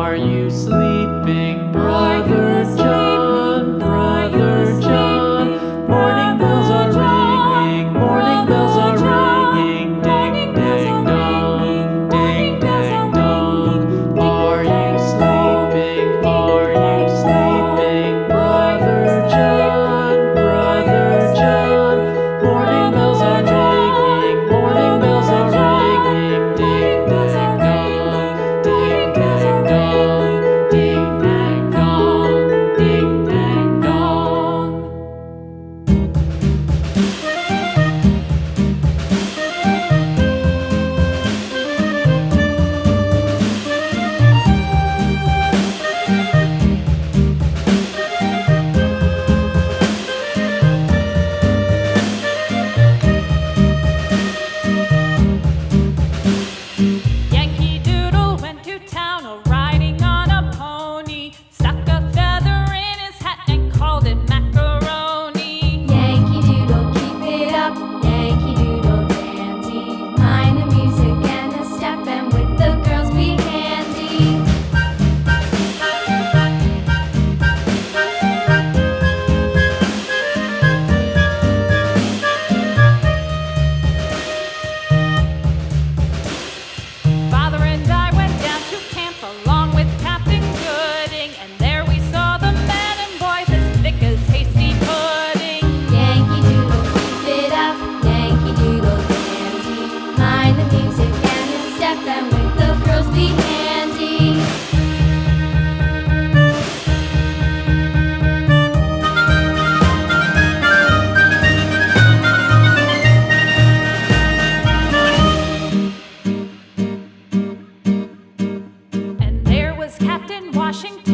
Are you sleeping, Brother John? Brother John. Morning bells are ringing, morning bells are ringing. Ding, dang, dong, ding, dang, dong. Are you sleeping? Are you sleeping, Brother John? Brother John. Morning bells are ringing, morning bells are ringing. Ding, dang, dong, ding, dang, dong, ding, dang, dong, ding, dang, dong. Yankee Doodle went to town riding on a pony, stuck a feather in his hat and called it macaroni. Yankee Doodle, keep it up, Yankee Doodle dandy. Mind the music and the step, and with the girls be handy. Father and I went down to camp along with Captain Gooding, and there we saw the men and boys as thick as hasty pudding. Yankee Doodle, keep it up, Yankee Doodle dandy. Mind the music and the step, and with the girls be handy. And there was Captain Washington